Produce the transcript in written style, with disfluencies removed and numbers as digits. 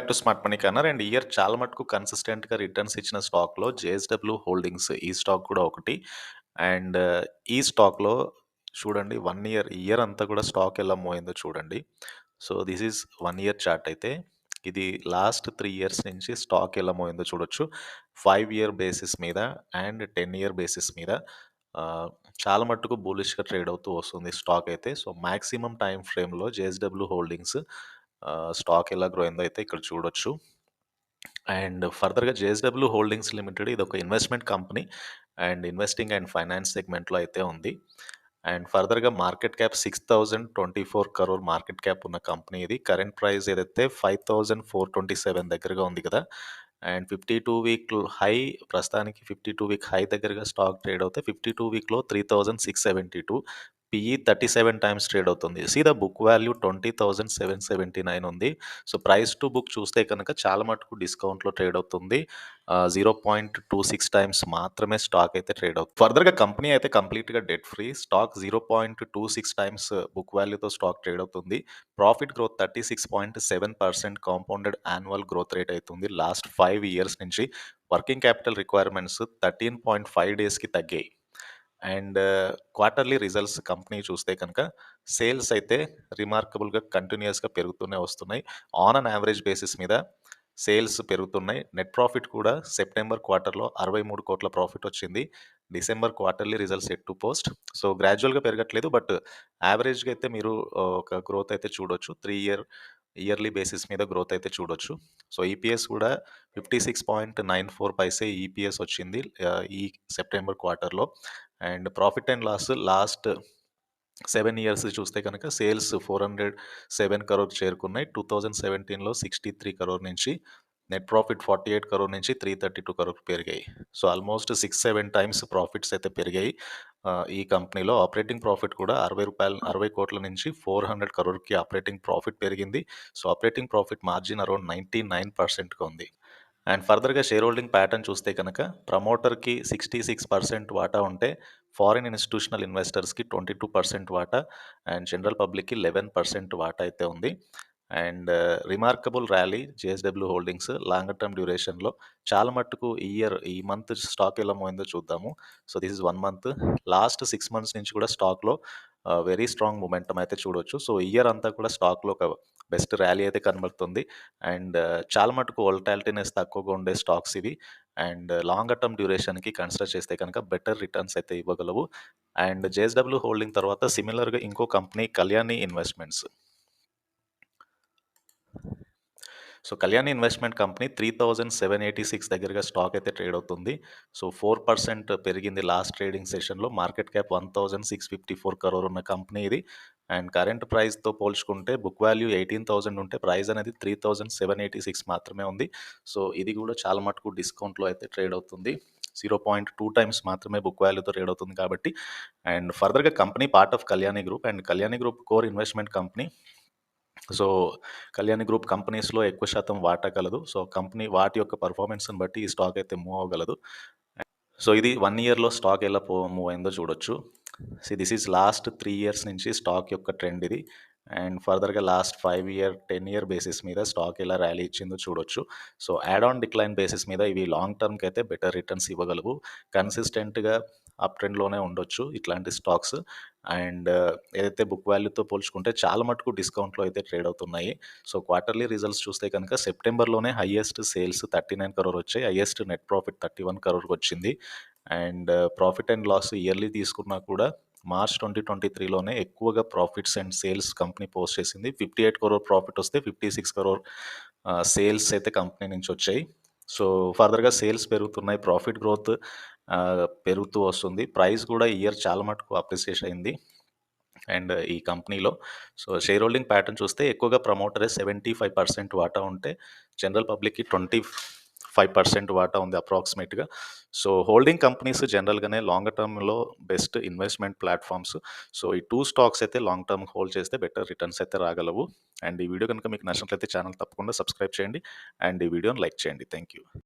Back to smart money corner. And year చాలా మటుకు కన్సిస్టెంట్‌గా రిటర్న్స్ ఇచ్చిన స్టాక్‌లో జేఎస్‌డబ్ల్యూ హోల్డింగ్స్ ఈ స్టాక్ కూడా ఒకటి. అండ్ ఈ స్టాక్‌లో చూడండి 1 ఇయర్ అంతా కూడా స్టాక్ ఎలా మూవ్ అయిందో చూడండి. So, this is 1 year chart అయితే. ఇది లాస్ట్ 3 ఇయర్స్ నుంచి స్టాక్ ఎలా మూవ్ అయిందో చూడొచ్చు. 5 ఇయర్ బేసిస్ మీద అండ్ 10 ఇయర్ బేసిస్ మీద ఆహ్, చాలా మట్టుకు బులిష్‌గా ట్రేడ్ అవుతూ వస్తుంది స్టాక్ అయితే. సో, మాక్సిమం టైమ్ ఫ్రేమ్‌లో జేఎస్‌డబ్ల్యూ హోల్డింగ్స్ స్టాక్ ఎలా గ్రో అయిందో అయితే ఇక్కడ చూడొచ్చు. అండ్ ఫర్దర్‌గా జేఎస్‌డబ్ల్యూ హోల్డింగ్స్ లిమిటెడ్ ఇదొక investment company. And investing and finance సెగ్మెంట్‌లో అయితే ఉంది. అండ్ ఫర్దర్‌గా market cap 6024 crore market cap ఉన్న కంపెనీ ఇది. కరెంట్ ప్రైస్ ఏదైతే 5427 దగ్గరగా ఉంది కదా! అండ్ 52 వీక్ హై ప్రస్తుతానికి 52 వీక్ హై దగ్గరగా స్టాక్ ట్రేడ్ అవుతే 52 వీక్‌లో 3672 పీఈ 37 టైమ్స్ ట్రేడ్ అవుతుంది. సీ ద బుక్ వాల్యూ 20,779 ఉంది. సో, ప్రైస్ టు బుక్ చూస్తే కనుక చాలా మటుకు డిస్కౌంట్‌లో ట్రేడ్ అవుతుంది. 0.26 టైమ్స్ మాత్రమే స్టాక్ అయితే ట్రేడ్ అవుతుంది. ఫర్దర్‌గా కంపెనీ అయితే కంప్లీట్‌గా debt free. Stock 0.26 times book వాల్యూతో స్టాక్ ట్రేడ్ అవుతుంది. Profit growth 36.7% compounded annual growth rate అయితుంది. లాస్ట్ 5 ఇయర్స్ నుంచి వర్కింగ్ క్యాపిటల్ రిక్వైర్మెంట్స్ 13.5 డేస్‌కి తగ్గాయి. అండ్ క్వార్టర్లీ రిజల్ట్స్ కంపెనీ చూస్తే కనుక సేల్స్ అయితే రిమార్కబుల్‌గా కంటిన్యూయస్‌గా పెరుగుతూనే వస్తున్నాయి. ఆన్ అన్ యావరేజ్ బేసిస్ మీద సేల్స్ పెరుగుతున్నాయి. నెట్ ప్రాఫిట్ కూడా సెప్టెంబర్ క్వార్టర్‌లో 63 కోట్ల ప్రాఫిట్ వచ్చింది. December quarterly results yet to post. So, గ్రాడ్యుయల్‌గా పెరగట్లేదు. బట్ యావరేజ్‌గా అయితే మీరు ఒక గ్రోత్ అయితే చూడొచ్చు. ఇయర్లీ బేసిస్ మీద గ్రోత్ అయితే చూడొచ్చు. సో, ఈపీఎస్ కూడా 56.94 పైసే ఈపీఎస్ వచ్చింది ఈ సెప్టెంబర్ క్వార్టర్‌లో. And profit and loss last 7 years చూస్తే కనుక సేల్స్ 407 crore చేరుకున్నాయి. 2017లో 63 crore నుంచి నెట్ ప్రాఫిట్ 48 crore నుంచి 332 crore పెరిగాయి. సో, ఆల్మోస్ట్ 6, 7 టైమ్స్ ప్రాఫిట్స్ అయితే పెరిగాయి. ఈ కంపెనీలో ఆపరేటింగ్ ప్రాఫిట్ కూడా రూ. 60 కోట్ల నుంచి 400 crore ఆపరేటింగ్ ప్రాఫిట్ పెరిగింది. So, operating profit margin around 99%గా ఉంది. అండ్ ఫర్దర్‌గా షేర్ హోల్డింగ్ ప్యాటర్న్ చూస్తే కనుక ప్రమోటర్‌కి 66% వాటా ఉంటే, ఫారిన్ ఇన్‌స్టిట్యూషనల్ ఇన్వెస్టర్స్‌కి 22% వాటా అండ్ జనరల్ పబ్లిక్‌కి 11% వాటా అయితే ఉంది. And remarkable rally JSW holdings longer term డ్యూరేషన్‌లో చాలా మట్టుకు ఈ మంత్ స్టాక్ ఎలా మూవిందో చూద్దాము. So, this is 1 month. Last 6 months నుంచి కూడా స్టాక్‌లో వెరీ స్ట్రాంగ్ మొమెంటమ్ అయితే చూడొచ్చు. సో, ఇయర్ అంతా కూడా స్టాక్‌లో ఒక బెస్ట్ ర్యాలీ అయితే కనబడుతుంది. అండ్ చాలా మటుకు వోలటాలిటీనెస్ తక్కువగా ఉండే స్టాక్స్ ఇవి. అండ్ లాంగర్ టర్మ్ డ్యూరేషన్‌కి కన్సిడర్ చేస్తే కనుక బెటర్ రిటర్న్స్ అయితే ఇవ్వగలవు. అండ్ జేఎస్‌డబ్ల్యూ హోల్డింగ్ తర్వాత సిమిలర్‌గా ఇంకో company Kalyani investments. So, Kalyani investment company 3786 దగ్గరగా స్టాక్ అయితే ట్రేడ్ అవుతుంది. సో, 4% పెరిగింది లాస్ట్ ట్రేడింగ్ సెషన్‌లో. మార్కెట్ క్యాప్ 1654 crore ఉన్న కంపెనీ ఇది. అండ్ కరెంట్ ప్రైస్‌తో పోల్చుకుంటే బుక్ వాల్యూ 18,000 ఉంటే ప్రైస్ అనేది 3786 మాత్రమే ఉంది. సో, ఇది కూడా చాలా మటుకు డిస్కౌంట్‌లో అయితే ట్రేడ్ అవుతుంది. 0.2 టైమ్స్ మాత్రమే బుక్ వాల్యూతో ట్రేడ్ అవుతుంది కాబట్టి. అండ్ ఫర్దర్‌గా company part of Kalyani group. And Kalyani group core investment company. So, Kalyani group కంపెనీస్‌లో ఎక్కువ శాతం వాటా కలదు. సో, కంపెనీ వాటి యొక్క పెర్ఫార్మన్స్‌ని బట్టి ఈ స్టాక్ అయితే మూవ్ అవ్వగలదు. సో, ఇది 1 ఇయర్‌లో స్టాక్ ఎలా మూవ్ అయిందో చూడొచ్చు. దిస్ ఈజ్ లాస్ట్ 3 ఇయర్స్ నుంచి స్టాక్ యొక్క ట్రెండ్ ఇది. అండ్ ఫర్దర్‌గా లాస్ట్ 5 ఇయర్, 10 ఇయర్ బేసిస్ మీద స్టాక్ ఎలా ర్యాలీ ఇచ్చిందో చూడొచ్చు. So, add on decline basis మీద ఇవి లాంగ్ టర్మ్‌కి అయితే బెటర్ రిటర్న్స్ ఇవ్వగలవు. కన్సిస్టెంట్‌గా అప్ ట్రెండ్‌లోనే ఉండొచ్చు ఇట్లాంటి స్టాక్స్. అండ్ ఏదైతే బుక్ వాల్యూతో పోల్చుకుంటే చాలా మటుకు డిస్కౌంట్‌లో అయితే ట్రేడ్ అవుతున్నాయి. సో, క్వార్టర్లీ రిజల్ట్స్ చూస్తే కనుక సెప్టెంబర్‌లోనే హైయెస్ట్ సేల్స్ 39 crore వచ్చాయి. హైయెస్ట్ నెట్ ప్రాఫిట్ 31 crore వచ్చింది. And profit and loss yearly తీసుకున్నా కూడా మార్చ్ 2023లోనే ఎక్కువగా profits and sales company post చేసింది. 58 crore ప్రాఫిట్ వస్తే 56 crore సేల్స్ అయితే కంపెనీ నుంచి వచ్చాయి. సో, ఫర్దర్‌గా సేల్స్ పెరుగుతున్నాయి. ప్రాఫిట్ గ్రోత్ పెరుగుతూ వస్తుంది. ప్రైస్ కూడా ఈ ఇయర్ చాలా మటుకు అప్రిసియేట్ అయింది. అండ్ ఈ కంపెనీలో సో, షేర్ హోల్డింగ్ ప్యాటర్న్ చూస్తే ఎక్కువగా ప్రమోటరే 75% వాటా ఉంటే, జనరల్ పబ్లిక్‌కి 25% వాటా ఉంది అప్రాక్సిమేట్‌గా. సో, హోల్డింగ్ కంపెనీస్ జనరల్‌గానే లాంగ్ టర్మ్‌లో బెస్ట్ ఇన్వెస్ట్‌మెంట్ ప్లాట్‌ఫార్మ్స్. సో, ఈ 2 స్టాక్స్ అయితే లాంగ్ టర్మ్ హోల్డ్ చేస్తే బెటర్ రిటర్న్స్ అయితే రాగలవు. అండ్ ఈ వీడియో కనుక మీకు నచ్చినట్లయితే ఛానల్ తప్పకుండా సబ్స్క్రైబ్ చేయండి. అండ్ ఈ వీడియోని లైక్ చేయండి. Thank you.